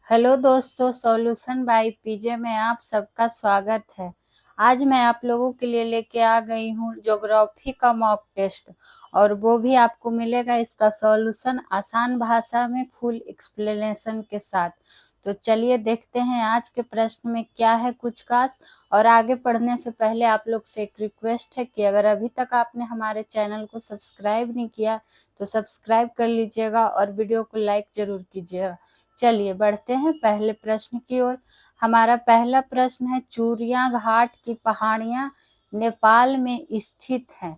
Hello दोस्तों, solution by PJ में आप सबका स्वागत है। आज मैं आप लोगों के लिए लेके आ गई हूँ ज्योग्राफी का मॉक टेस्ट, और वो भी आपको मिलेगा इसका सॉल्यूशन आसान भाषा में फुल एक्सप्लेनेशन के साथ। तो चलिए देखते हैं आज के प्रश्न में क्या है कुछ खास। और आगे पढ़ने से पहले आप लोग से एक रिक्वेस्ट है कि अगर अभी तक आपने हमारे चैनल को सब्सक्राइब नहीं किया तो सब्सक्राइब कर लीजिएगा और वीडियो को लाइक जरूर कीजिएगा। चलिए बढ़ते हैं पहले प्रश्न की ओर। हमारा पहला प्रश्न है, चूरिया घाट की पहाड़ियां नेपाल में स्थित हैं।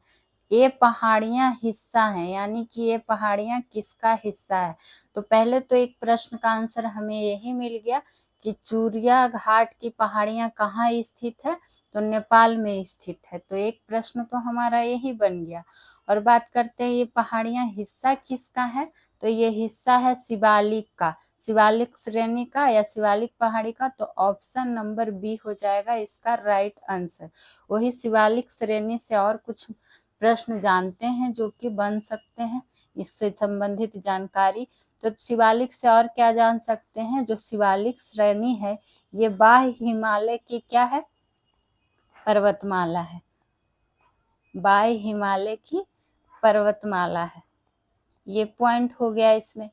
ये पहाड़ियां हिस्सा हैं, यानी कि ये पहाड़ियां किसका हिस्सा है। तो पहले तो एक प्रश्न का आंसर हमें यही मिल गया कि चूरिया घाट की पहाड़ियां कहाँ स्थित है, तो नेपाल में स्थित है। तो एक प्रश्न तो हमारा यही बन गया। और बात करते हैं ये पहाड़ियां हिस्सा किसका है, तो ये हिस्सा है शिवालिक का, शिवालिक श्रेणी का या शिवालिक पहाड़ी का। तो ऑप्शन नंबर बी हो जाएगा इसका राइट आंसर। वही शिवालिक श्रेणी से और कुछ प्रश्न जानते हैं जो कि बन सकते हैं इससे संबंधित जानकारी। तो शिवालिक से और क्या जान सकते हैं, जो शिवालिक श्रेणी है ये बाह्य हिमालय की क्या है, पर्वतमाला है। बाह्य हिमालय की पर्वतमाला है, ये पॉइंट हो गया इसमें।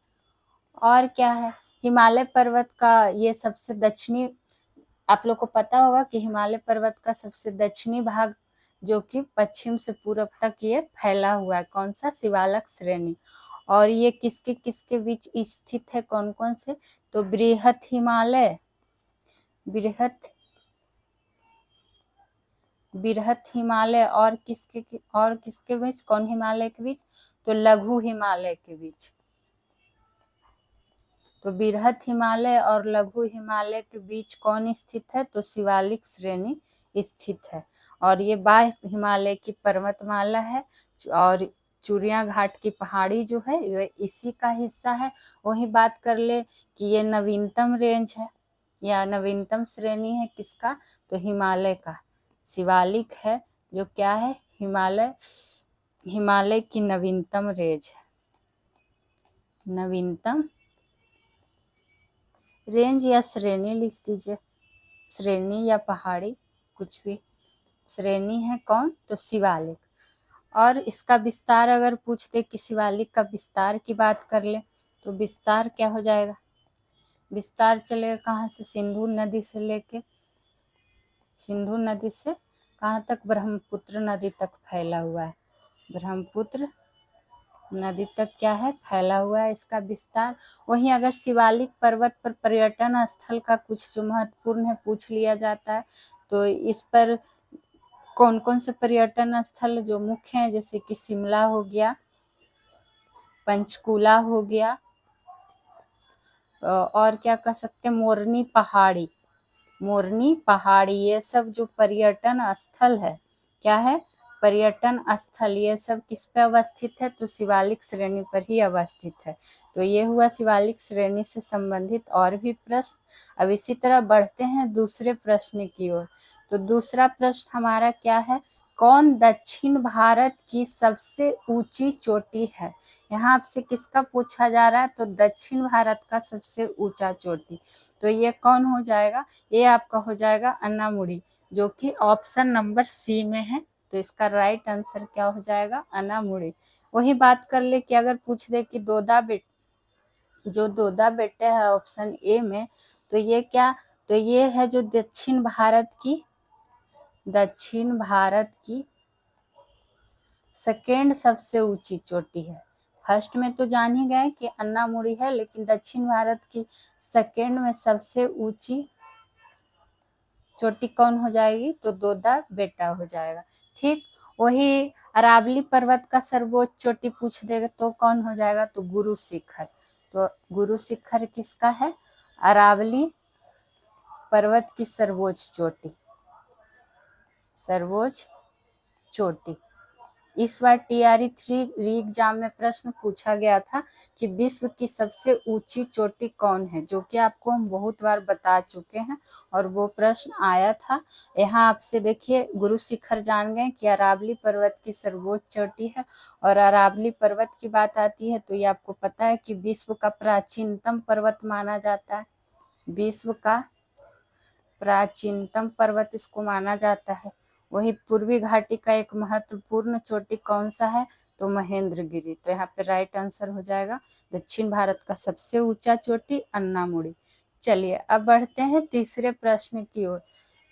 और क्या है, हिमालय पर्वत का ये सबसे दक्षिणी, आप लोग को पता होगा कि हिमालय पर्वत का सबसे दक्षिणी भाग जो कि पश्चिम से पूर्व तक ये फैला हुआ है, कौन सा, शिवालिक श्रेणी। और ये किसके किसके बीच स्थित है, कौन कौन से, तो बृहत हिमालय, बृहत हिमालय और किसके बीच, कौन हिमालय के बीच, तो लघु हिमालय के बीच। तो बृहत हिमालय और लघु हिमालय के बीच कौन स्थित है, तो शिवालिक श्रेणी स्थित है। और ये बाह्य हिमालय की पर्वतमाला है। और चूरिया घाट की पहाड़ी जो है ये इसी का हिस्सा है। वही बात कर ले कि ये नवीनतम रेंज है या नवीनतम श्रेणी है किसका, तो हिमालय का। शिवालिक है जो क्या है, हिमालय की नवीनतम रेंज है, नवीनतम रेंज या श्रेणी लिख दीजिए, श्रेणी या पहाड़ी कुछ भी, श्रेणी है कौन, तो शिवालिक। और इसका विस्तार अगर पूछते कि शिवालिक का विस्तार की बात कर ले, तो विस्तार क्या हो जाएगा, विस्तार चलेगा कहाँ से, सिंधु नदी से लेके, सिंधु नदी से कहाँ तक, ब्रह्मपुत्र नदी तक फैला हुआ है, ब्रह्मपुत्र नदी तक क्या है, फैला हुआ है इसका विस्तार। वहीं अगर शिवालिक पर्वत पर पर्यटन स्थल का कुछ जो महत्वपूर्ण है पूछ लिया जाता है, तो इस पर कौन कौन से पर्यटन स्थल जो मुख्य हैं, जैसे कि शिमला हो गया, पंचकुला हो गया, और क्या कह सकते हैं, मोरनी पहाड़ी, ये सब जो पर्यटन स्थल है, क्या है, पर्यटन स्थल, ये सब किस पे अवस्थित है, तो शिवालिक श्रेणी पर ही अवस्थित है। तो ये हुआ शिवालिक श्रेणी से संबंधित और भी प्रश्न। अब इसी तरह बढ़ते हैं दूसरे प्रश्न की ओर। तो दूसरा प्रश्न हमारा क्या है, कौन दक्षिण भारत की सबसे ऊंची चोटी है। यहाँ आपसे किसका पूछा जा रहा है, तो दक्षिण भारत का सबसे ऊंचा चोटी। तो ये कौन हो जाएगा, ये आपका हो जाएगा अन्नामुड़ी, जो कि ऑप्शन नंबर सी में है। तो इसका राइट आंसर क्या हो जाएगा, अन्नामुड़ी। वही बात कर ले कि अगर पूछ दे कि दोदा बेटे है ऑप्शन ए में, तो ये क्या, तो ये है जो दक्षिण भारत की सेकेंड सबसे ऊंची चोटी है। फर्स्ट में तो जान ही गए कि अन्नामुड़ी है, लेकिन दक्षिण भारत की सेकेंड में सबसे ऊंची चोटी कौन हो जाएगी, तो दोदा बेटा हो जाएगा। ठीक, वही अरावली पर्वत का सर्वोच्च चोटी पूछ देगा तो कौन हो जाएगा, तो गुरु शिखर। तो गुरु शिखर किसका है, अरावली पर्वत की सर्वोच्च चोटी। इस बार TRE 3 री एग्जाम में प्रश्न पूछा गया था कि विश्व की सबसे ऊंची चोटी कौन है, जो कि आपको हम बहुत बार बता चुके हैं और वो प्रश्न आया था। यहाँ आपसे देखिए गुरु शिखर जान गए कि अरावली पर्वत की सर्वोच्च चोटी है। और अरावली पर्वत की बात आती है तो ये आपको पता है कि विश्व का प्राचीनतम पर्वत माना जाता है। विश्व का प्राचीनतम पर्वत इसको माना जाता है। वही पूर्वी घाटी का एक महत्वपूर्ण चोटी कौन सा है, तो महेंद्रगिरी। तो यहाँ पे राइट आंसर हो जाएगा दक्षिण भारत का सबसे ऊंचा चोटी अन्नामुड़ी। चलिए अब बढ़ते हैं तीसरे प्रश्न की ओर।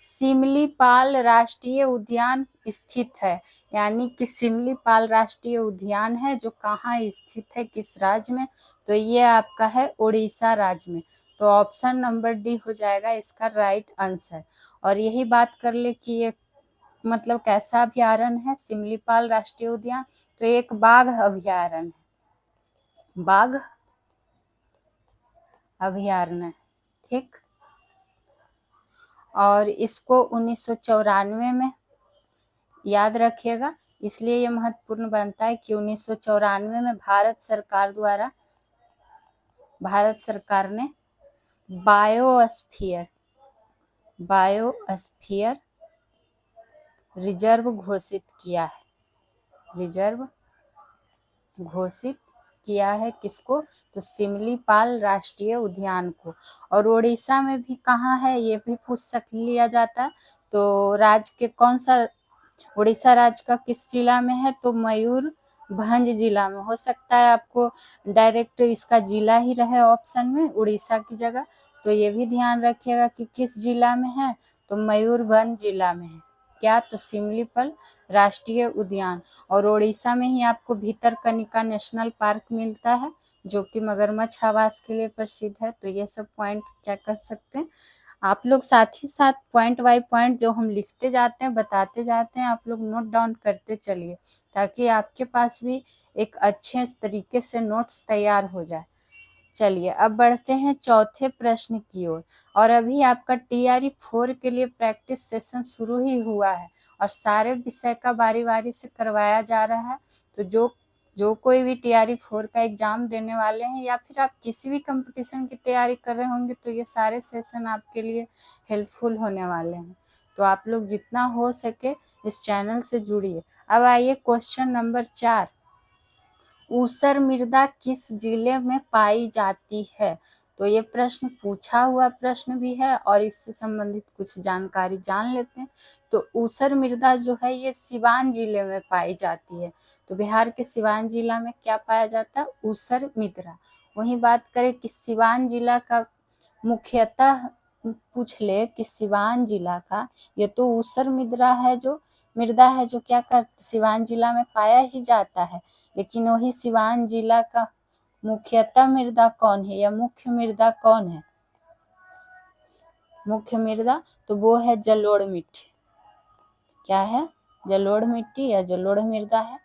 सिमलीपाल राष्ट्रीय उद्यान स्थित है, यानी कि सिमलीपाल राष्ट्रीय उद्यान है जो कहाँ स्थित है, किस राज्य में, तो ये आपका है उड़ीसा राज्य में। तो ऑप्शन नंबर डी हो जाएगा इसका राइट आंसर। और यही बात कर ले कि ये मतलब कैसा अभ्यारण्य है सिमलीपाल राष्ट्रीय उद्यान, तो एक बाघ अभ्यारण्य है, बाघ अभ्यारण्य, ठीक। और इसको 1994 में याद रखिएगा, इसलिए ये महत्वपूर्ण बनता है कि 1994 में भारत सरकार ने बायोस्फीयर रिजर्व घोषित किया है किसको, तो सिमलीपाल राष्ट्रीय उद्यान को। और उड़ीसा में भी कहाँ है ये भी पूछ लिया जाता है। तो राज्य के कौन सा, उड़ीसा राज्य का किस जिला में है, तो मयूरभंज जिला में। हो सकता है आपको डायरेक्ट इसका जिला ही रहे ऑप्शन में उड़ीसा की जगह, तो ये भी ध्यान रखिएगा कि किस जिला में है, तो मयूरभंज जिला में है क्या, तो सिमलीपाल राष्ट्रीय उद्यान। और उड़ीसा में ही आपको भितरकनिका नेशनल पार्क मिलता है जो कि मगरमच्छ आवास के लिए प्रसिद्ध है। तो ये सब पॉइंट क्या कर सकते हैं आप लोग, साथ ही साथ पॉइंट बाय पॉइंट जो हम लिखते जाते हैं बताते जाते हैं, आप लोग नोट डाउन करते चलिए ताकि आपके पास भी एक अच्छे तरीके से नोट्स तैयार हो जाए। चलिए अब बढ़ते हैं चौथे प्रश्न की ओर। और अभी आपका TRE 4 के लिए प्रैक्टिस सेशन शुरू ही हुआ है और सारे विषय का बारी बारी से करवाया जा रहा है। तो जो कोई भी TRE 4 का एग्जाम देने वाले हैं या फिर आप किसी भी कंपटीशन की तैयारी कर रहे होंगे, तो ये सारे सेशन आपके लिए हेल्पफुल होने वाले हैं। तो आप लोग जितना हो सके इस चैनल से जुड़िए। अब आइए क्वेश्चन नंबर 4, ऊसर मृदा किस जिले में पाई जाती है। तो ये प्रश्न पूछा हुआ प्रश्न भी है और इससे संबंधित कुछ जानकारी जान लेते हैं। तो ऊसर मृदा जो है ये सिवान जिले में पाई जाती है। तो बिहार के सिवान जिला में क्या पाया जाता है, ऊसर मृदा। वहीं बात करें कि सिवान जिला का मुख्यतः पूछ ले कि सिवान जिला का ये तो ऊसर मृदा है जो क्या कर सिवान जिला में पाया ही जाता है, लेकिन वही सिवान जिला का मुख्यतः मृदा कौन है या मुख्य मृदा कौन है, मुख्य मृदा तो वो है जलोढ़ मिट्टी। क्या है, जलोढ़ मिट्टी या जलोढ़ मृदा है,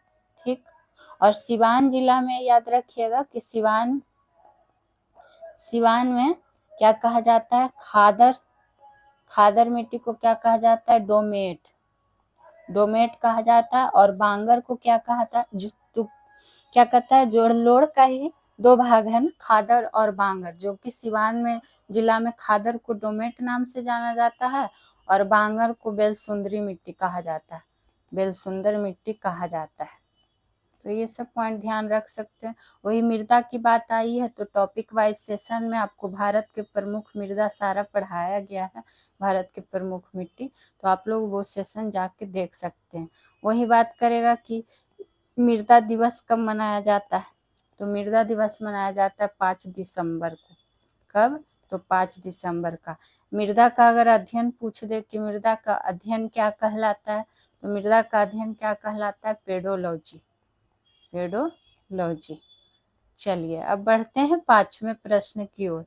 ठीक। और सिवान जिला में याद रखिएगा कि सिवान में क्या कहा जाता है, खादर मिट्टी को क्या कहा जाता है, डोमेट कहा जाता है। और बांगर को क्या कहा था, क्या कहता है, जलोढ़ का ही दो भाग है ना, खादर और बांगर, जो कि सिवान में जिला में खादर को डोमेट नाम से जाना जाता है और बांगर को बेलसुंदरी मिट्टी कहा जाता है, बेलसुंदर मिट्टी कहा जाता है। तो ये सब पॉइंट ध्यान रख सकते हैं। वही मृदा की बात आई है तो टॉपिक वाइज सेशन में आपको भारत के प्रमुख मृदा सारा पढ़ाया गया है, भारत के प्रमुख मिट्टी, तो आप लोग वो सेशन जाके देख सकते हैं। वही बात करेगा कि मृदा दिवस कब मनाया जाता है, तो मृदा दिवस मनाया जाता है 5 दिसंबर को। कब, तो 5 दिसंबर का। मृदा का अगर अध्ययन पूछ दे कि मृदा का अध्ययन क्या कहलाता है, तो मृदा का अध्ययन क्या कहलाता है, पेडोलॉजी। चलिए अब बढ़ते हैं 5वें प्रश्न की ओर।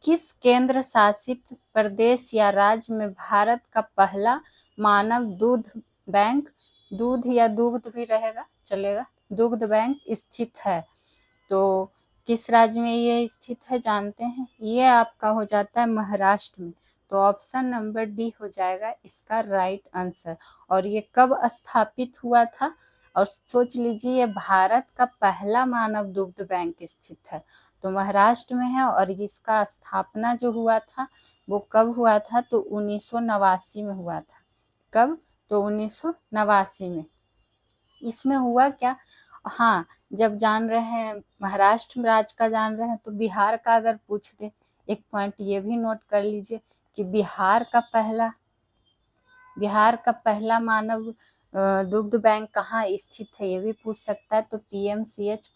किस केंद्र शासित प्रदेश या राज्य में भारत का पहला मानव दूध बैंक, दूध या दुग्ध भी रहेगा चलेगा, दुग्ध बैंक स्थित है। तो किस राज्य में ये स्थित है जानते हैं, ये आपका हो जाता है महाराष्ट्र में। तो ऑप्शन नंबर डी हो जाएगा इसका राइट आंसर। और ये कब स्थापित हुआ था, और सोच लीजिए ये भारत का पहला मानव दुग्ध बैंक स्थित है तो महाराष्ट्र में है। और इसका स्थापना जो हुआ था वो कब हुआ था, तो 1989 में हुआ था। कब, तो 1989 में। इसमें हुआ क्या, हाँ जब जान रहे हैं महाराष्ट्र राज्य का जान रहे हैं तो बिहार का अगर पूछ दे एक पॉइंट ये भी नोट कर लीजिए कि बिहार का पहला मानव दुग्ध बैंक कहाँ स्थित है, ये भी पूछ सकता है। तो पीएमसीएच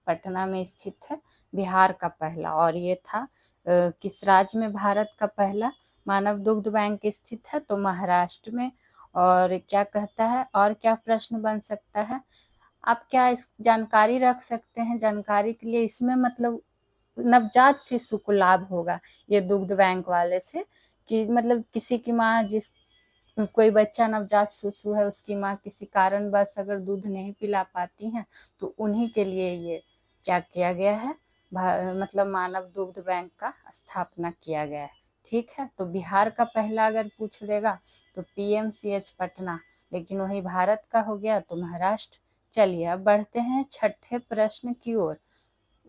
पटना में स्थित है बिहार का पहला। और ये था किस राज्य में भारत का पहला मानव दुग्ध बैंक स्थित है, तो महाराष्ट्र में। और क्या कहता है, और क्या प्रश्न बन सकता है, आप क्या इस जानकारी रख सकते हैं, जानकारी के लिए इसमें मतलब नवजात शिशु को लाभ होगा ये दुग्ध बैंक वाले से, कि मतलब किसी की माँ कोई बच्चा नवजात शिशु है, उसकी माँ किसी कारणवश अगर दूध नहीं पिला पाती हैं, तो उन्हीं के लिए ये क्या किया गया है, मतलब मानव दुग्ध बैंक का स्थापना किया गया है। ठीक है, तो बिहार का पहला अगर पूछ देगा तो पीएमसीएच पटना, लेकिन वही भारत का हो गया तो महाराष्ट्र। चलिए अब बढ़ते हैं छठे प्रश्न की ओर।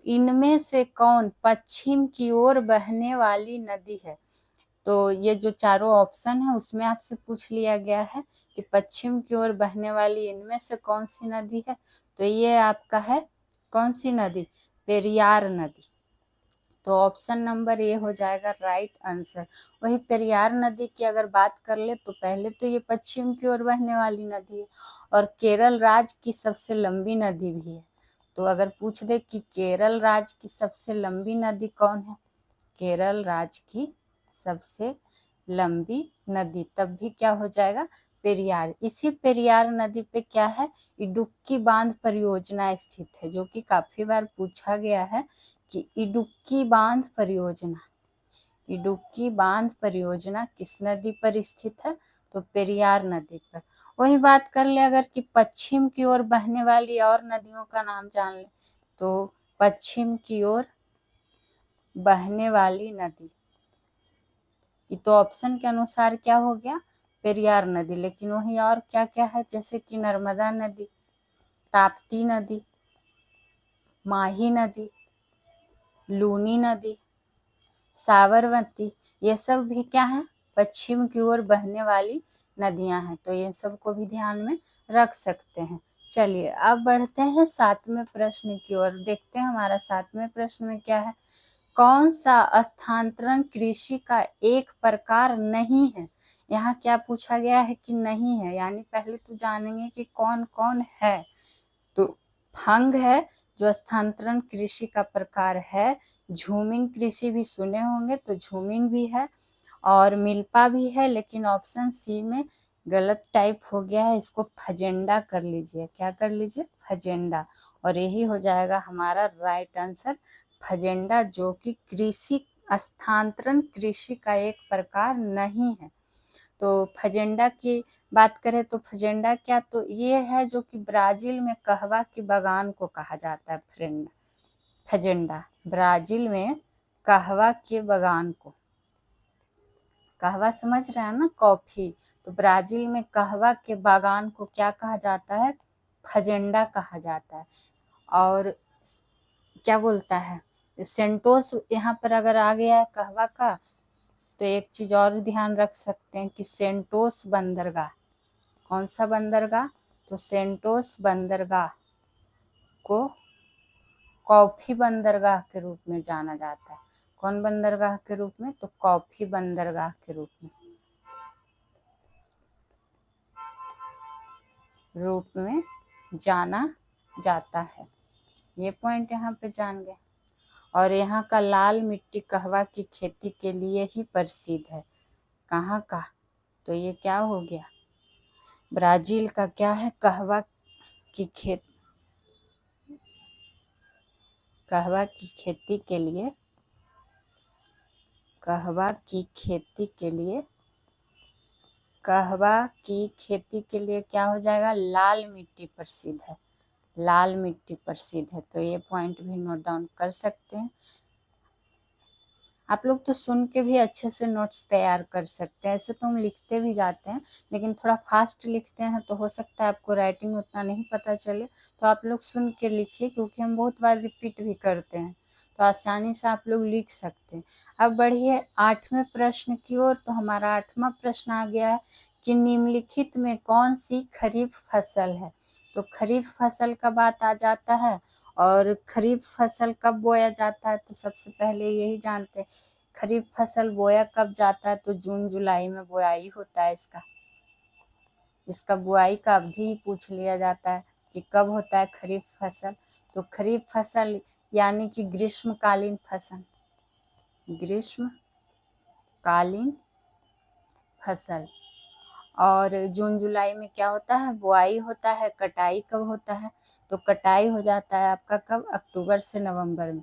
इनमें से कौन पश्चिम की ओर बहने वाली नदी है? तो ये जो चारों ऑप्शन है उसमें आपसे पूछ लिया गया है कि पश्चिम की ओर बहने वाली इनमें से कौन सी नदी है। तो ये आपका है कौन सी नदी, पेरियार नदी। तो ऑप्शन नंबर ए हो जाएगा राइट आंसर। वही पेरियार नदी की अगर बात कर ले तो पहले तो ये पश्चिम की ओर बहने वाली नदी है और केरल राज्य की सबसे लंबी नदी भी है। तो अगर पूछ दे कि केरल राज्य की सबसे लंबी नदी कौन है, केरल राज्य की सबसे लंबी नदी, तब भी क्या हो जाएगा, पेरियार। इसी पेरियार नदी पे क्या है, इडुक्की बांध परियोजना स्थित है, जो कि काफी बार पूछा गया है कि इडुक्की बांध परियोजना किस नदी पर स्थित है, तो पेरियार नदी पर। वही बात कर ले अगर कि पश्चिम की ओर बहने वाली और नदियों का नाम जान ले, तो पश्चिम की ओर बहने वाली नदी, ये तो ऑप्शन के अनुसार क्या हो गया, पेरियार नदी। लेकिन वही और क्या क्या है, जैसे कि नर्मदा नदी, ताप्ती नदी, माही नदी, लूनी नदी, साबरमती, ये सब भी क्या है, पश्चिम की ओर बहने वाली नदियां हैं। तो ये सब को भी ध्यान में रख सकते हैं। चलिए अब बढ़ते हैं सातवें प्रश्न की ओर। देखते हैं हमारा सातवें प्रश्न में क्या है। कौन सा स्थानांतरण कृषि का एक प्रकार नहीं है? यहाँ क्या पूछा गया है कि नहीं है, यानी पहले तो जानेंगे कि कौन कौन है। तो फंग है जो स्थानांतरण कृषि का प्रकार है, झूमिंग कृषि भी सुने होंगे, तो झूमिंग भी है, और मिल्पा भी है, लेकिन ऑप्शन सी में गलत टाइप हो गया है, इसको फजेंडा कर लीजिए। क्या कर लीजिए, फजेंडा। और यही हो जाएगा हमारा राइट आंसर, फजेंडा, जो कि कृषि स्थानांतरण कृषि का एक प्रकार नहीं है। तो फजेंडा की बात करें तो फजेंडा क्या, तो ये है जो कि ब्राजील में कहवा के बागान को कहा जाता है। फ्रेंड, फजेंडा ब्राजील में कहवा के बागान को, कहवा समझ रहे हैं ना, कॉफी, तो ब्राजील में कहवा के बागान को क्या कहा जाता है, फजेंडा कहा जाता है। और क्या बोलता है, सेंटोस यहाँ पर अगर आ गया है कहवा का, तो एक चीज और ध्यान रख सकते हैं कि सेंटोस बंदरगाह, कौन सा बंदरगाह, तो सेंटोस बंदरगाह को कॉफी बंदरगाह के रूप में जाना जाता है। कौन बंदरगाह के रूप में, तो कॉफी बंदरगाह के रूप में जाना जाता है। ये पॉइंट यहाँ पे जान गए। और यहाँ का लाल मिट्टी कहवा की खेती के लिए ही प्रसिद्ध है। कहाँ का, तो ये क्या हो गया, ब्राजील का क्या है, कहवा की खेती के लिए, कहवा की खेती के लिए क्या हो जाएगा, लाल मिट्टी प्रसिद्ध है, लाल मिट्टी प्रसिद्ध है। तो ये पॉइंट भी नोट डाउन कर सकते हैं। आप लोग तो सुन के भी अच्छे से नोट्स तैयार कर सकते हैं। ऐसे तो हम लिखते भी जाते हैं, लेकिन थोड़ा फास्ट लिखते हैं, तो हो सकता है आपको राइटिंग उतना नहीं पता चले, तो आप लोग सुन के लिखिए, क्योंकि हम बहुत बार रिपीट भी करते हैं, तो आसानी से आप लोग लिख सकते हैं। अब बढ़िए आठवें प्रश्न की ओर। तो हमारा आठवां प्रश्न आ गया है कि निम्नलिखित में कौन सी खरीफ फसल है। तो खरीफ फसल का बात आ जाता है। और खरीफ फसल कब बोया जाता है, तो सबसे पहले यही जानते हैं खरीफ फसल बोया कब जाता है, तो जून जुलाई में बुआई होता है इसका बुआई का अवधि ही पूछ लिया जाता है कि कब होता है खरीफ फसल। तो खरीफ फसल यानी कि ग्रीष्मकालीन फसल, ग्रीष्मकालीन फसल। और जून जुलाई में क्या होता है, बुआई होता है। कटाई कब होता है, तो कटाई हो जाता है आपका कब, अक्टूबर से नवंबर में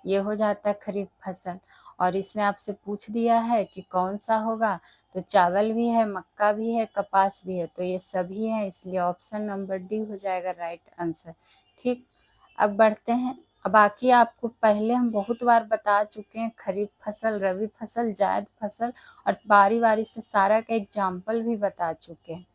ये हो जाता है खरीफ फसल। और इसमें आपसे पूछ दिया है कि कौन सा होगा, तो चावल भी है, मक्का भी है, कपास भी है, तो ये सभी है, इसलिए ऑप्शन नंबर डी हो जाएगा राइट आंसर। ठीक, अब बढ़ते हैं। अब बाकी आपको पहले हम बहुत बार बता चुके हैं खरीफ फसल, रबी फसल, जायद फसल, और बारी बारी से सारा का एग्जाम्पल भी बता चुके हैं।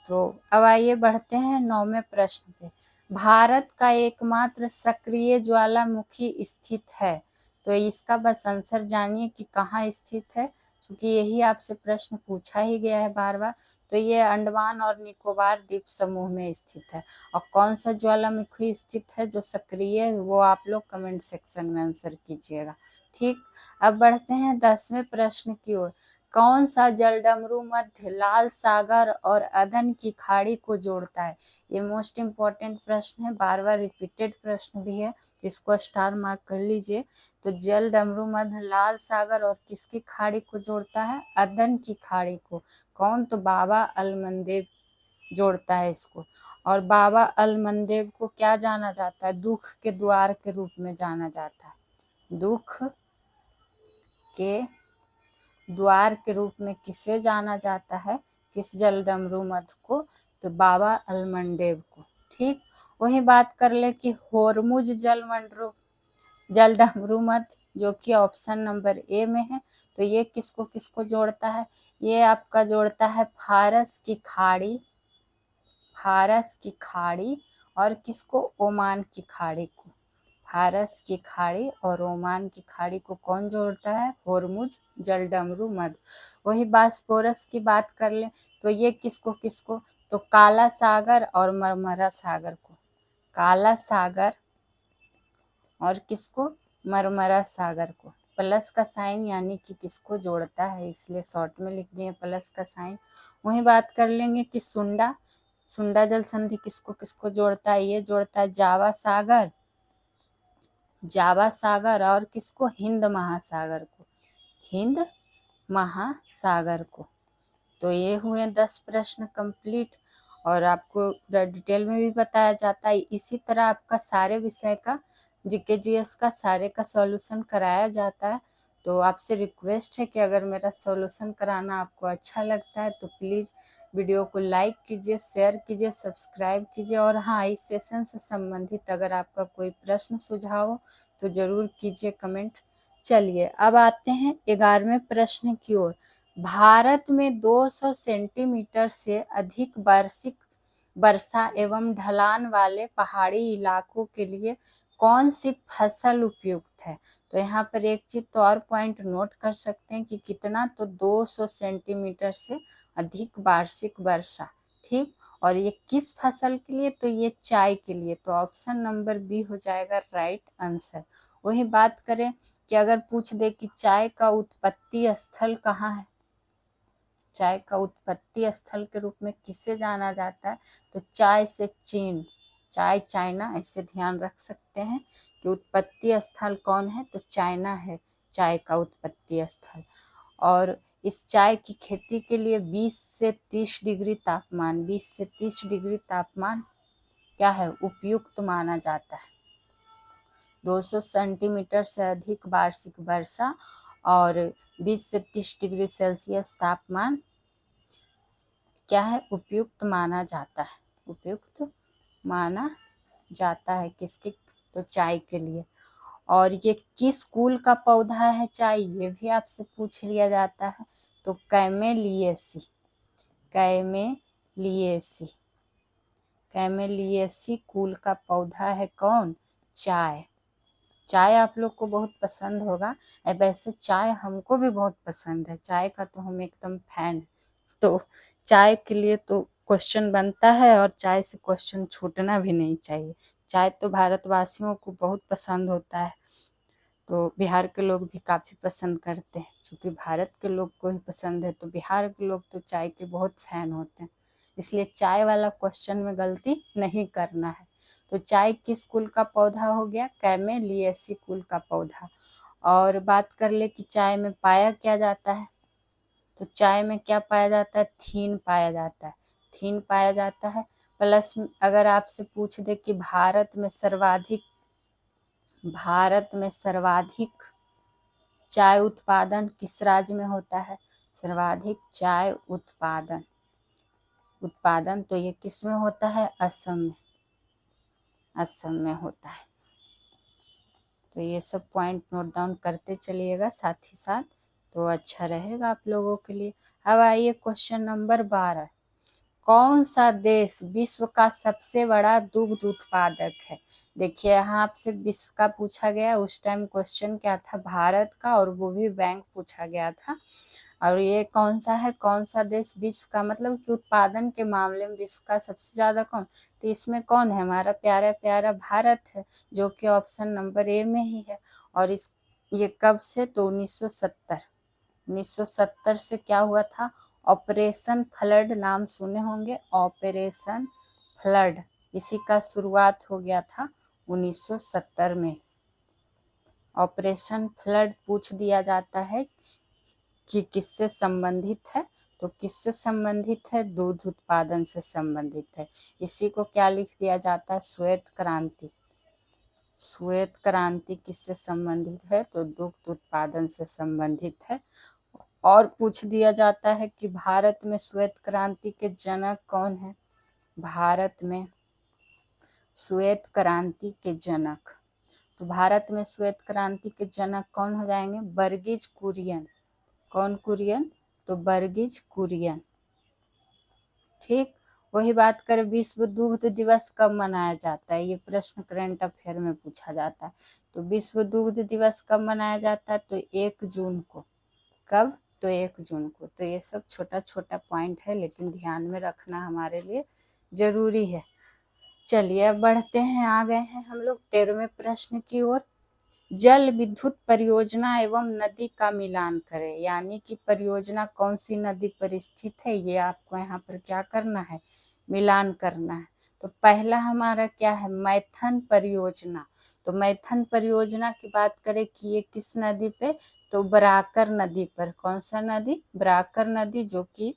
तो अब आइए बढ़ते हैं 9वें प्रश्न पे। भारत का एकमात्र सक्रिय ज्वालामुखी स्थित है, तो इसका बस आंसर जानिए कि कहाँ स्थित है, क्योंकि यही आपसे प्रश्न पूछा ही गया है बार बार। तो ये अंडमान और निकोबार द्वीप समूह में स्थित है। और कौन सा ज्वालामुखी स्थित है जो सक्रिय है, वो आप लोग कमेंट सेक्शन में आंसर कीजिएगा। ठीक, अब बढ़ते हैं 10वें प्रश्न की ओर। कौन सा जलडमरू मध्य लाल सागर और अदन की खाड़ी को जोड़ता है, ये मोस्ट इम्पॉर्टेंट प्रश्न है, बार बार रिपीटेड प्रश्न भी है, इसको स्टार मार्क कर लीजिए। तो जलडमरू मध्य लाल सागर और किसकी खाड़ी को जोड़ता है, अदन की खाड़ी को। कौन, तो बाबा अलमंदेव जोड़ता है इसको। और बाबा अलमंदेव को क्या जाना जाता है, दुख के द्वार के रूप में जाना जाता है। दुख के द्वार के रूप में किसे जाना जाता है, किस जलडमरू मध्य को, तो बाबा अलमंडेव को। ठीक, वही बात कर ले कि होरमुज जलडमरू मध्य जो कि ऑप्शन नंबर ए में है, तो ये किसको किसको जोड़ता है, ये आपका जोड़ता है फारस की खाड़ी और किसको, ओमान की खाड़ी को। फारस की खाड़ी और ओमान की खाड़ी को कौन जोड़ता है, होरमुज जलडमरू मध्य। वही बास्पोरस की बात कर ले तो ये किसको किसको, तो काला सागर और मरमरा सागर को। काला सागर और किसको, मरमरा सागर को। प्लस का साइन यानी कि किसको जोड़ता है, इसलिए शॉर्ट में लिख दिए प्लस का साइन। वही बात कर लेंगे कि सुंडा जल संधि किसको किसको जोड़ता है, ये जोड़ता है जावा सागर और किसको, हिंद महासागर को। तो ये हुए 10 प्रश्न कंप्लीट, और आपको पूरा डिटेल में भी बताया जाता है। इसी तरह आपका सारे विषय का जीके जीएस का सारे का सॉल्यूशन कराया जाता है। तो आपसे रिक्वेस्ट है कि अगर मेरा सॉल्यूशन कराना आपको अच्छा लगता है तो प्लीज़ वीडियो को लाइक कीजिए, शेयर कीजिए, सब्सक्राइब कीजिए। और हाँ, इस सेशन से संबंधित अगर आपका कोई प्रश्न सुझाव हो तो ज़रूर कीजिए कमेंट। चलिए अब आते हैं 11वें प्रश्न की ओर। भारत में 200 सेंटीमीटर से अधिक वार्षिक वर्षा एवं ढलान वाले पहाड़ी इलाकों के लिए कौन सी फसल उपयुक्त है, तो यहाँ पर एक चीज तो और पॉइंट नोट कर सकते हैं कि कितना, तो 200 सेंटीमीटर से अधिक वार्षिक वर्षा। ठीक, और ये किस फसल के लिए, तो ये चाय के लिए, तो ऑप्शन नंबर बी हो जाएगा राइट आंसर। वही बात करें कि अगर पूछ दे कि चाय का उत्पत्ति स्थल कहाँ है, चाय का उत्पत्ति स्थल के रूप में किसे जाना जाता है, तो चाय से चीन, चाइना, ऐसे ध्यान रख सकते हैं कि उत्पत्ति स्थल कौन है, तो चाइना है चाय का उत्पत्ति स्थल। और इस चाय की खेती के लिए 20 से 30 डिग्री तापमान क्या है, उपयुक्त माना जाता है। 200 सेंटीमीटर से अधिक वार्षिक वर्षा और 20 से 30 डिग्री सेल्सियस तापमान क्या है, उपयुक्त माना जाता है किसके, तो चाय के लिए। और ये किस कुल का पौधा है चाय, ये भी आपसे पूछ लिया जाता है, तो कैमेलिएसी कुल का पौधा है कौन, चाय आप लोग को बहुत पसंद होगा। वैसे चाय हमको भी बहुत पसंद है, चाय का तो हम एकदम फैन। तो चाय के लिए तो क्वेश्चन बनता है और चाय से क्वेश्चन छूटना भी नहीं चाहिए। चाय तो भारतवासियों को बहुत पसंद होता है, तो बिहार के लोग भी काफ़ी पसंद करते हैं। चूँकि भारत के लोग को ही पसंद है तो बिहार के लोग तो चाय के बहुत फैन होते हैं, इसलिए चाय वाला क्वेश्चन में गलती नहीं करना है। तो चाय किस कुल का पौधा हो गया? कैमेलिएसी कुल का पौधा। और बात कर ले कि चाय में पाया क्या जाता है, तो चाय में क्या पाया जाता है? थीन पाया जाता है, थीन पाया जाता है। प्लस अगर आपसे पूछ दे कि भारत में सर्वाधिक चाय उत्पादन किस राज्य में होता है? सर्वाधिक चाय उत्पादन तो ये किस में होता है? असम में होता है। तो ये सब पॉइंट नोट डाउन करते चलिएगा साथ ही साथ, तो अच्छा रहेगा आप लोगों के लिए। अब आइए क्वेश्चन नंबर 12, कौन सा देश विश्व का सबसे बड़ा दुग्ध उत्पादक है? देखिए यहाँ आपसे विश्व का पूछा गया, उस टाइम क्वेश्चन क्या था? भारत का, और वो भी बैंक पूछा गया था। और ये कौन सा है? कौन सा देश विश्व का, मतलब कि उत्पादन के मामले में विश्व का सबसे ज्यादा कौन? तो इसमें कौन है? हमारा प्यारा प्यारा भारत है, जो कि ऑप्शन नंबर ए में ही है। और ये कब से? तो 1970 से क्या हुआ था? ऑपरेशन फ्लड, नाम सुने होंगे, ऑपरेशन फ्लड, इसी का शुरुआत हो गया था 1970 में। ऑपरेशन फ्लड पूछ दिया जाता है कि किससे संबंधित है, तो किससे संबंधित है? दूध उत्पादन से संबंधित है। इसी को क्या लिख दिया जाता है? श्वेत क्रांति। श्वेत क्रांति किससे संबंधित है? तो दुग्ध उत्पादन से संबंधित है। और पूछ दिया जाता है कि भारत में श्वेत क्रांति के जनक कौन है? भारत में श्वेत क्रांति के जनक, तो भारत में श्वेत क्रांति के जनक कौन हो जाएंगे? वर्गीज कुरियन। कौन कुरियन? तो वर्गीज कुरियन। ठीक, वही बात करें, विश्व दुग्ध दिवस कब मनाया जाता है? ये प्रश्न करंट अफेयर में पूछा जाता है। तो विश्व दुग्ध दिवस कब मनाया जाता है? तो 1 जून को। कब? तो 1 जून को। तो ये सब छोटा छोटा पॉइंट है, लेकिन ध्यान में रखना हमारे लिए जरूरी है। चलिए अब बढ़ते हैं, आ गए हैं हम लोग 13वें प्रश्न की ओर। जल विद्युत परियोजना एवं नदी का मिलान करें, यानी कि परियोजना कौन सी नदी पर स्थित है, ये आपको यहाँ पर क्या करना है? मिलान करना है। तो पहला हमारा क्या है? मैथन परियोजना। तो मैथन परियोजना की बात करें कि ये किस नदी पे? तो बराकर नदी पर। कौन सा नदी? बराकर नदी, जो कि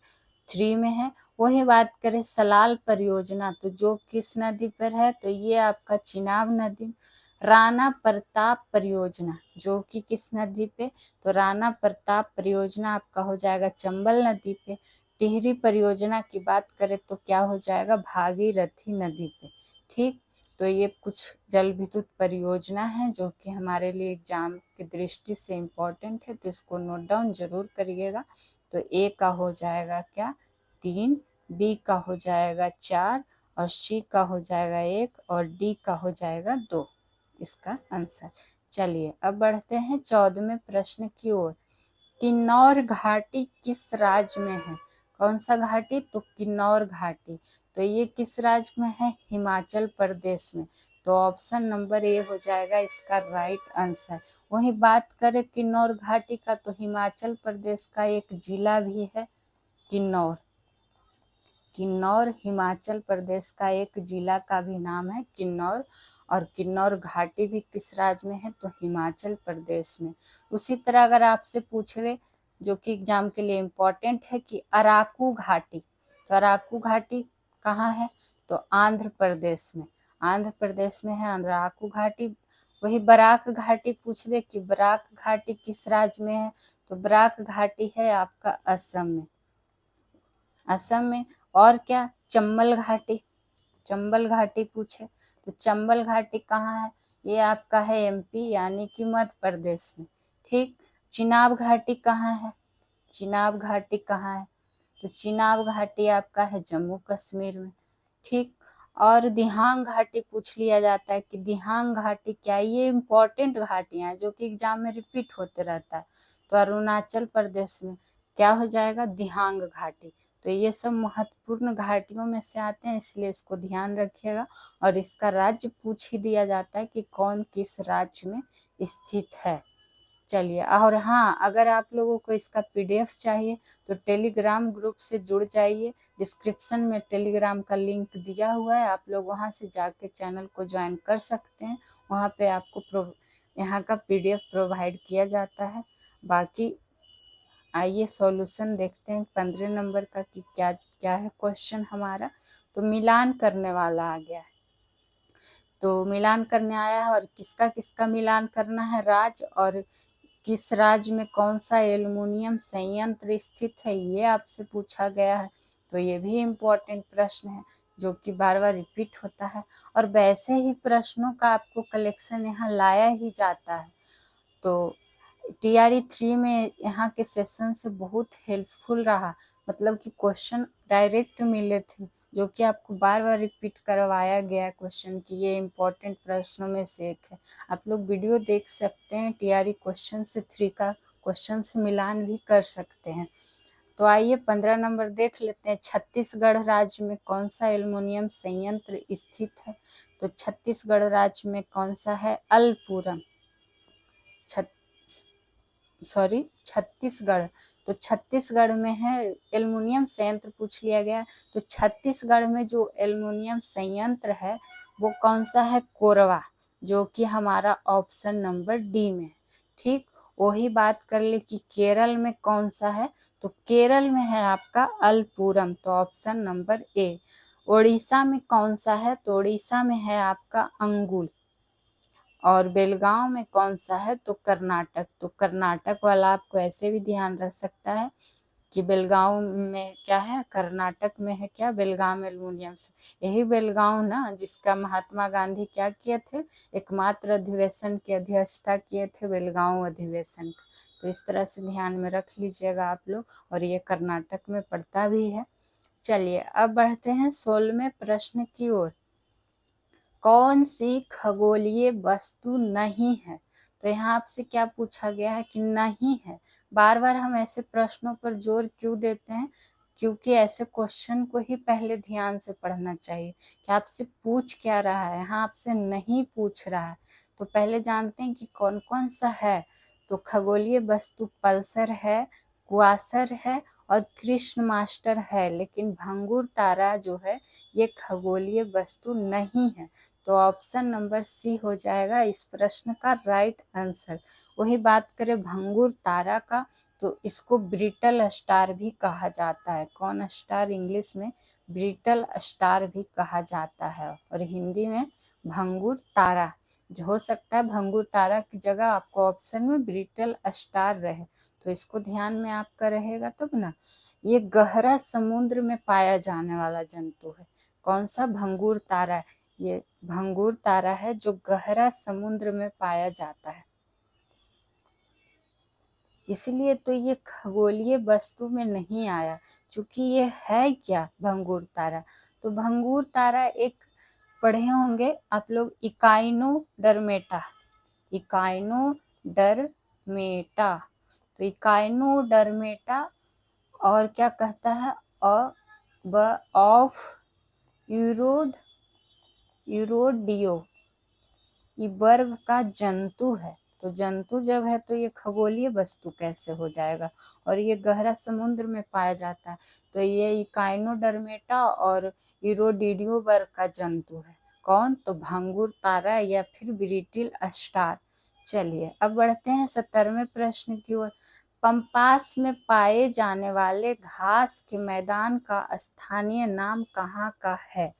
3 में है। वही बात करें सलाल परियोजना, तो जो किस नदी पर है? तो ये आपका चिनाब नदी। राणा प्रताप परियोजना, जो कि किस नदी पे? तो राणा प्रताप परियोजना आपका हो जाएगा चंबल नदी पे। टिहरी परियोजना की बात करें तो क्या हो जाएगा? भागीरथी नदी पे। ठीक, तो ये कुछ जल विद्युत परियोजना है जो कि हमारे लिए एग्जाम की दृष्टि से इम्पोर्टेंट है, तो इसको नोट डाउन जरूर करिएगा। तो ए का हो जाएगा क्या? 3, बी का हो जाएगा 4, और सी का हो जाएगा 1, और डी का हो जाएगा 2 इसका आंसर। चलिए अब बढ़ते हैं 14वें प्रश्न की ओर। किन्नौर घाटी किस राज्य में है? कौन सा घाटी? तो किन्नौर घाटी। तो ये किस राज्य में है? हिमाचल प्रदेश में। तो ऑप्शन नंबर ए हो जाएगा इसका राइट आंसर। वही बात करें किन्नौर घाटी का, तो हिमाचल प्रदेश का एक जिला भी है किन्नौर। किन्नौर हिमाचल प्रदेश का एक जिला का भी नाम है किन्नौर। और किन्नौर घाटी भी किस राज्य में है? तो हिमाचल प्रदेश में। उसी तरह अगर आपसे पूछ रहे, जो कि एग्जाम के लिए इम्पोर्टेंट है, कि अराकू घाटी, तो अराकू घाटी कहाँ है? तो आंध्र प्रदेश में। आंध्र प्रदेश में है अराकू घाटी। वही बराक घाटी पूछ दे कि बराक घाटी किस राज्य में है? तो बराक घाटी है आपका असम में। असम में। और क्या? चंबल घाटी। चंबल घाटी पूछे तो चंबल घाटी कहाँ है? ये आपका है एमपी, यानी कि मध्य प्रदेश में। ठीक, चिनाब घाटी कहाँ है? चिनाब घाटी कहाँ है? तो चिनाब घाटी आपका है जम्मू कश्मीर में। ठीक, और दिहांग घाटी पूछ लिया जाता है कि दिहांग घाटी क्या है? ये इम्पोर्टेंट घाटियां हैं जो कि एग्जाम में रिपीट होते रहता है। तो अरुणाचल प्रदेश में क्या हो जाएगा? दिहांग घाटी। तो ये सब महत्वपूर्ण घाटियों में से आते हैं, इसलिए इसको ध्यान रखिएगा। और इसका राज्य पूछ ही दिया जाता है कि कौन किस राज्य में स्थित है। चलिए, और हाँ, अगर आप लोगों को इसका PDF चाहिए तो टेलीग्राम ग्रुप से जुड़ जाइए। डिस्क्रिप्शन में टेलीग्राम का लिंक दिया हुआ है, आप लोग वहाँ से जाके चैनल को ज्वाइन कर सकते हैं। वहाँ पे आपको यहाँ का PDF प्रोवाइड किया जाता है। बाकी आइए सॉल्यूशन देखते हैं 15 नंबर का कि क्या क्या है क्वेश्चन हमारा। तो मिलान करने वाला आ गया है, तो मिलान करने आया है, और किसका किसका मिलान करना है, राज्य, और किस राज्य में कौन सा एल्युमिनियम संयंत्र स्थित है, ये आपसे पूछा गया है। तो ये भी इम्पोर्टेंट प्रश्न है जो कि बार बार रिपीट होता है, और वैसे ही प्रश्नों का आपको कलेक्शन यहाँ लाया ही जाता है। तो TRE 3 में यहाँ के सेशन से बहुत हेल्पफुल रहा, मतलब कि क्वेश्चन डायरेक्ट मिले थे जो कि आपको बार बार रिपीट करवाया गया क्वेश्चन कि ये इम्पोर्टेंट प्रश्नों में से एक है। आप लोग वीडियो देख सकते हैं, TRE क्वेश्चन से 3 का क्वेश्चन से मिलान भी कर सकते हैं। तो आइए 15 नंबर देख लेते हैं। छत्तीसगढ़ राज्य में कौन सा एल्युमिनियम संयंत्र स्थित है? तो छत्तीसगढ़ राज्य में कौन सा है? अल्पुरम। छत्तीसगढ़, तो छत्तीसगढ़ में है एल्युमिनियम संयंत्र पूछ लिया गया। तो छत्तीसगढ़ में जो एल्युमिनियम संयंत्र है वो कौन सा है? कोरबा, जो कि हमारा ऑप्शन नंबर D में है। ठीक, वही बात कर ले कि केरल में कौन सा है, तो केरल में है आपका अल्पुरम, तो ऑप्शन नंबर A। उड़ीसा में कौन सा है? तो उड़ीसा में है आपका अंगुल। और बेलगांव में कौन सा है? तो कर्नाटक। तो कर्नाटक वाला आपको ऐसे भी ध्यान रख सकता है कि बेलगांव में क्या है? कर्नाटक में है क्या? बेलगाम एल्युमिनियम से। यही बेलगांव ना जिसका महात्मा गांधी क्या किए थे? एकमात्र अधिवेशन की अध्यक्षता किए थे, बेलगांव अधिवेशन का। तो इस तरह से ध्यान में रख लीजिएगा आप लोग, और ये कर्नाटक में पड़ता भी है। चलिए, अब बढ़ते हैं 16वें प्रश्न की ओर। कौन सी खगोलीय वस्तु नहीं है? तो यहाँ आपसे क्या पूछा गया है कि नहीं है। बार बार हम ऐसे प्रश्नों पर जोर क्यों देते हैं? क्योंकि ऐसे क्वेश्चन को ही पहले ध्यान से पढ़ना चाहिए कि आपसे पूछ क्या रहा है। यहाँ आपसे नहीं पूछ रहा है, तो पहले जानते हैं कि कौन कौन सा है। तो खगोलीय वस्तु पल्सर है, क्वासर है, और कृष्ण मास्टर है, लेकिन भंगुर तारा जो है ये खगोलीय वस्तु नहीं है। तो ऑप्शन नंबर C हो जाएगा इस प्रश्न का राइट आंसर। वही बात करें भंगुर तारा का, तो इसको ब्रिटल स्टार भी कहा जाता है। कौन स्टार? इंग्लिश में ब्रिटल स्टार भी कहा जाता है, और हिंदी में भंगुर तारा। जो हो सकता है भंगुर तारा की जगह आपको ऑप्शन में ब्रिटल स्टार रहे, तो इसको ध्यान में आपका रहेगा तब ना। ये गहरा समुद्र में पाया जाने वाला जंतु है। कौन सा? भंगुर तारा। ये भंगुर तारा है जो गहरा समुद्र में पाया जाता है, इसलिए तो ये खगोलीय वस्तु में नहीं आया। चूंकि ये है क्या? भंगुर तारा। तो भंगुर तारा एक पढ़े होंगे आप लोग, इकाइनोडर्मेटा। इकाइनोडर्मेटा, तो इकाइनोडर्मेटा, और क्या कहता है? ऑफ यूरोडियो, ये वर्ग का जंतु है। तो जंतु जब है तो ये खगोलीय वस्तु कैसे हो जाएगा? और ये गहरा समुद्र में पाया जाता है, तो ये इकाइनोडर्मेटा और यूरोडिडियो वर्ग का जंतु है। कौन? तो भंगुर तारा या फिर ब्रिटिल स्टार। चलिए, अब बढ़ते हैं 17वें प्रश्न की ओर। पंपास में पाए जाने वाले घास के मैदान का स्थानीय नाम कहाँ का है?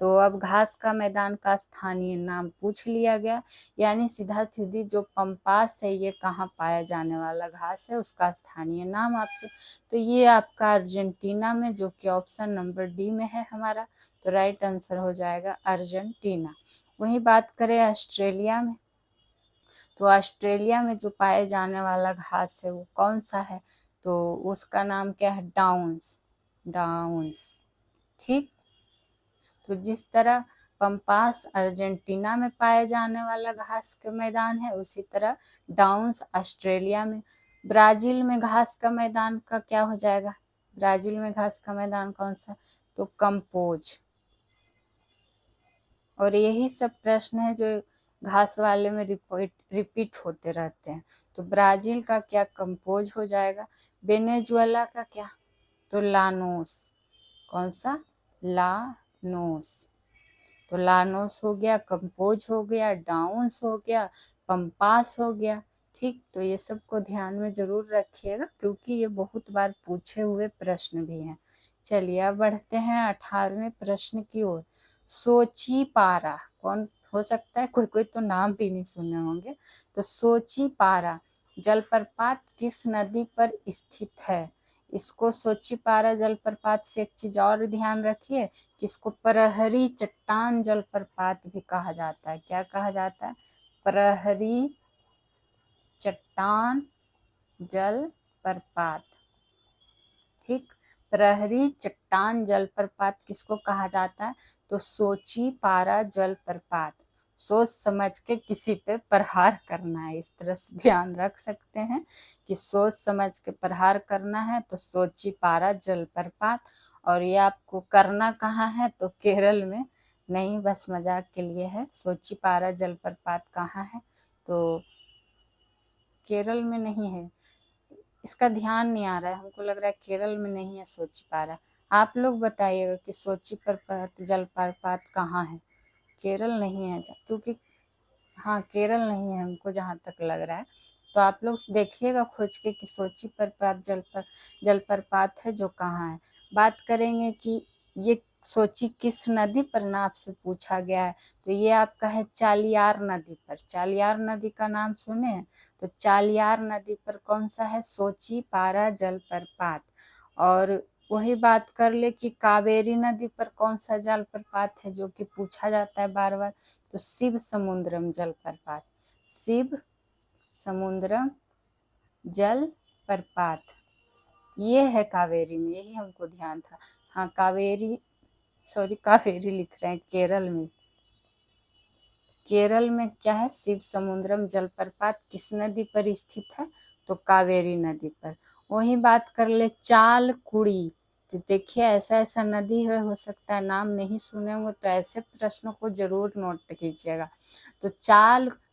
तो अब घास का मैदान का स्थानीय नाम पूछ लिया गया, यानी सीधा सीधी जो पंपास है ये कहाँ पाया जाने वाला घास है, उसका स्थानीय नाम आपसे। तो ये आपका अर्जेंटीना में, जो कि ऑप्शन नंबर D में है हमारा, तो राइट आंसर हो जाएगा अर्जेंटीना। वही बात करें ऑस्ट्रेलिया में, तो ऑस्ट्रेलिया में जो पाए जाने वाला घास है वो कौन सा है? तो उसका नाम क्या है? डाउन्स। डाउन्स, ठीक। तो जिस तरह पंपास अर्जेंटीना में पाए जाने वाला घास का मैदान है, उसी तरह डाउन्स ऑस्ट्रेलिया में। ब्राजील में घास का मैदान का क्या हो जाएगा? ब्राजील में घास का मैदान कौन सा? तो कंपोज। और यही सब प्रश्न है जो घास वाले में रिपीट होते रहते हैं। तो ब्राजील का क्या? कंपोज हो जाएगा। वेनेजुएला का क्या? तो लानोस। कौन सा? लानोस। तो लानोस हो गया, कंपोज हो गया, डाउन्स हो गया, पंपास हो गया। ठीक, तो ये सबको ध्यान में जरूर रखिएगा क्योंकि ये बहुत बार पूछे हुए प्रश्न भी हैं। चलिए अब बढ़ते हैं 18वें प्रश्न की ओर। सोची पारा कौन हो सकता है? कोई कोई तो नाम भी नहीं सुने होंगे। तो सोची पारा जलप्रपात किस नदी पर स्थित है? इसको सोचीपारा जलप्रपात से एक चीज और ध्यान रखिए कि इसको प्रहरी चट्टान जलप्रपात भी कहा जाता है। क्या कहा जाता है? प्रहरी चट्टान जलप्रपात। ठीक, प्रहरी चट्टान जलप्रपात किसको कहा जाता है? तो सोचीपारा जलप्रपात। सोच समझ के किसी पे प्रहार करना है, इस तरह से ध्यान रख सकते हैं कि सोच समझ के प्रहार करना है तो सोचीपारा जलप्रपात। और ये आपको करना कहाँ है? तो केरल में। नहीं, बस मजाक के लिए है। सोचीपारा जलप्रपात कहाँ है? तो केरल में नहीं है, इसका ध्यान नहीं आ रहा है, हमको लग रहा है केरल में नहीं है सोचीपारा। आप लोग बताइएगा कि सोचीप्रपात जलप्रपात कहाँ है? केरल नहीं है क्योंकि हाँ, केरल नहीं है हमको जहाँ तक लग रहा है। तो आप लोग देखिएगा खोज के कि सोचीप्रपात जलप्रपात है जो कहाँ है। बात करेंगे कि ये सोची किस नदी पर नाम से पूछा गया है? तो ये आपका है चालियार नदी पर। चालियार नदी का नाम सुने हैं? तो चालियार नदी पर कौन सा है? सोचीपारा जलप्रपात। और वही बात कर ले कि कावेरी नदी पर कौन सा जलप्रपात है जो कि पूछा जाता है बार बार? तो शिव समुद्रम जलप्रपात। शिव समुद्रम जलप्रपात ये है कावेरी में, यही हमको ध्यान था। हाँ, कावेरी कावेरी लिख रहे हैं केरल में। केरल में क्या है? शिव समुद्रम जलप्रपात किस नदी पर स्थित है? तो कावेरी नदी पर। वही बात कर ले चालकुड़ी। तो देखिए ऐसा ऐसा नदी है, हो सकता है नाम नहीं सुने होंगे, तो ऐसे प्रश्नों को जरूर नोट कीजिएगा। तो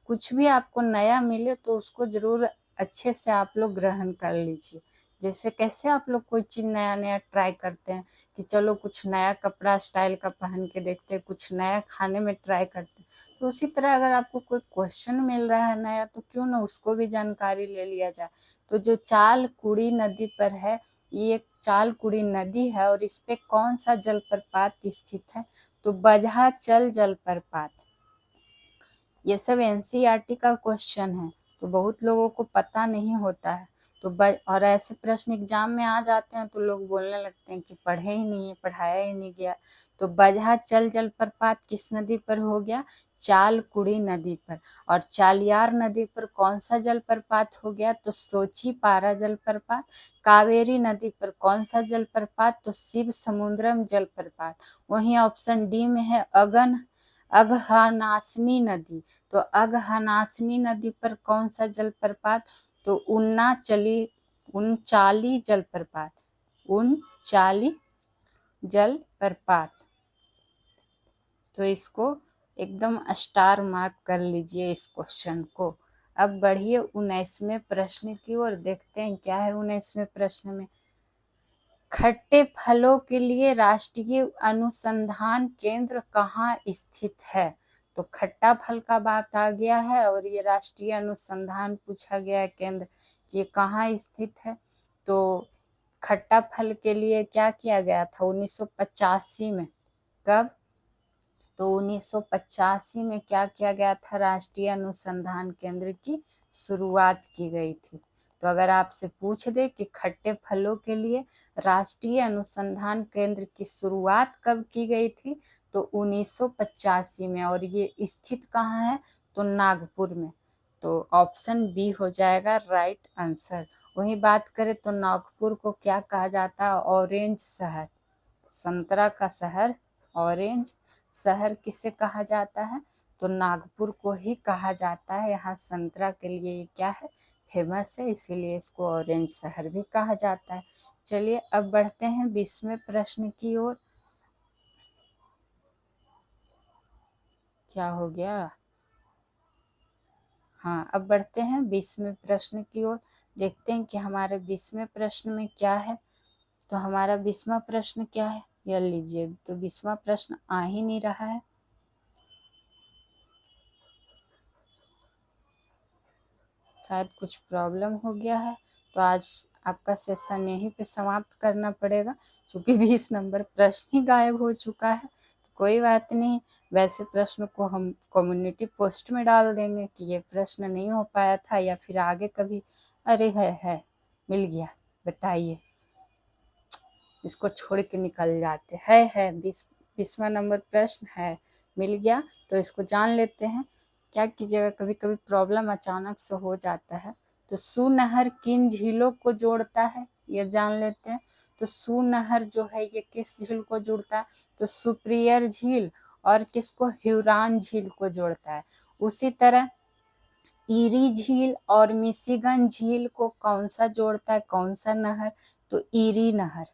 कुछ भी आपको नया मिले तो उसको जरूर अच्छे से आप लोग ग्रहण कर लीजिए। जैसे कैसे आप लोग कोई चीज नया नया ट्राई करते हैं कि चलो कुछ नया कपड़ा स्टाइल का पहन के देखते हैं, कुछ नया खाने में ट्राई करते हैं, तो उसी तरह अगर आपको कोई क्वेश्चन मिल रहा है नया तो क्यों ना उसको भी जानकारी ले लिया जाए। तो जो चालकुड़ी नदी पर है, ये एक चालकुड़ी नदी है और इस पे कौन सा जलप्रपात स्थित है? तो बझाचल जलप्रपात। ये सब एनसीईआरटी का क्वेश्चन है, तो बहुत लोगों को पता नहीं होता है। तो और ऐसे प्रश्न एग्जाम में आ जाते हैं तो लोग बोलने लगते हैं कि पढ़े ही नहीं है, पढ़ाया ही नहीं गया। तो बझाचल जलप्रपात किस नदी पर हो गया? चालकुड़ी नदी पर। और चालियार नदी पर कौन सा जलप्रपात हो गया? तो सोचीपारा जलप्रपात। कावेरी नदी पर कौन सा जलप्रपात? तो शिव समुद्रम जलप्रपात। वहीं ऑप्शन डी में है अघनासनी नदी। तो अघनासनी नदी पर कौन सा जलप्रपात? तो उनचाली जलप्रपात। उनचाली जलप्रपात। तो इसको एकदम स्टार मार्क कर लीजिए इस क्वेश्चन को। अब बढ़िए 19वें प्रश्न की ओर, देखते हैं क्या है 19वें प्रश्न में। खट्टे फलों के लिए राष्ट्रीय अनुसंधान केंद्र कहाँ स्थित है? तो खट्टा फल का बात आ गया है और ये राष्ट्रीय अनुसंधान पूछा गया है केंद्र कि ये कहाँ स्थित है। तो खट्टा फल के लिए क्या किया गया था 1985 में? कब? तो 1985 में क्या किया गया था? राष्ट्रीय अनुसंधान केंद्र की शुरुआत की गई थी। तो अगर आपसे पूछ दे कि खट्टे फलों के लिए राष्ट्रीय अनुसंधान केंद्र की शुरुआत कब की गई थी? तो 1985 में। और ये स्थित कहाँ है? तो नागपुर में। तो ऑप्शन बी हो जाएगा राइट आंसर। वही बात करें तो नागपुर को क्या कहा जाता है? ऑरेंज शहर, संतरा का शहर। ऑरेंज शहर किसे कहा जाता है? तो नागपुर को ही कहा जाता है। यहाँ संतरा के लिए ये क्या है? फेमस है, इसीलिए इसको ऑरेंज शहर भी कहा जाता है। चलिए अब बढ़ते हैं 20वें प्रश्न की ओर। क्या हो गया? हाँ, अब बढ़ते हैं 20वें प्रश्न की ओर। देखते हैं कि हमारे 20वें प्रश्न में क्या है। तो हमारा 20वां प्रश्न क्या है, यह लीजिए। तो 20वां प्रश्न आ ही नहीं रहा है, शायद कुछ प्रॉब्लम हो गया है। तो आज आपका सेशन यहीं पे समाप्त करना पड़ेगा, क्योंकि 20 नंबर प्रश्न ही गायब हो चुका है। तो कोई बात नहीं, वैसे प्रश्न को हम कम्युनिटी पोस्ट में डाल देंगे कि ये प्रश्न नहीं हो पाया था, या फिर आगे कभी अरे है मिल गया, बताइए, इसको छोड़ के निकल जाते है 20वां नंबर प्रश्न है, मिल गया। तो इसको जान लेते हैं। क्या कीजिएगा, कभी कभी प्रॉब्लम अचानक से हो जाता है। तो सू नहर किन झीलों को जोड़ता है, ये जान लेते हैं। तो सू नहर जो है ये किस झील को जोड़ता है, तो सुप्रियर झील और किसको, ह्यूरॉन झील को जोड़ता है। उसी तरह ईरी झील और मिशिगन झील को कौन सा जोड़ता है, कौन सा नहर, तो ईरी नहर।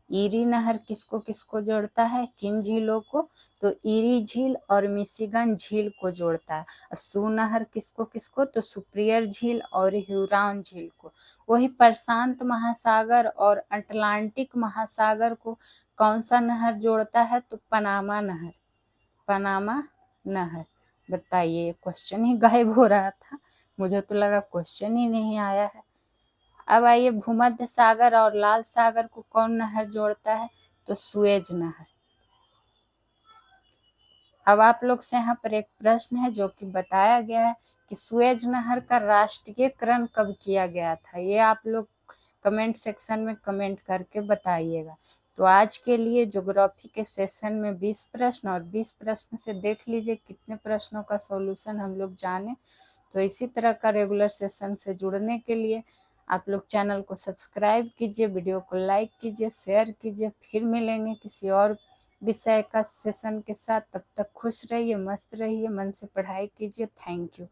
ईरी नहर किसको किसको जोड़ता है, किन झीलों को, तो ईरी झील और मिशिगन झील को जोड़ता है। सू नहर किसको किसको, तो सुप्रियर झील और ह्यूरॉन झील को। वही प्रशांत महासागर और अटलांटिक महासागर को कौन सा नहर जोड़ता है, तो पनामा नहर। पनामा नहर। बताइए, क्वेश्चन ही गायब हो रहा था, मुझे तो लगा क्वेश्चन ही नहीं आया है। अब आइए, भूमध्य सागर और लाल सागर को कौन नहर जोड़ता है, तो सुएज नहर। अब आप लोग से यहाँ पर एक प्रश्न है जो कि बताया गया है कि सुएज नहर का राष्ट्रीयकरण कब किया गया था, ये आप लोग कमेंट सेक्शन में कमेंट करके बताइएगा। तो आज के लिए ज्योग्राफी के सेशन में 20 प्रश्न और 20 प्रश्न से देख लीजिए कितने प्रश्नों का सॉल्यूशन हम लोग जाने। तो इसी तरह का रेगुलर सेशन से जुड़ने के लिए आप लोग चैनल को सब्सक्राइब कीजिए, वीडियो को लाइक कीजिए, शेयर कीजिए। फिर मिलेंगे किसी और विषय का सेशन के साथ। तब तक खुश रहिए, मस्त रहिए, मन से पढ़ाई कीजिए। Thank you.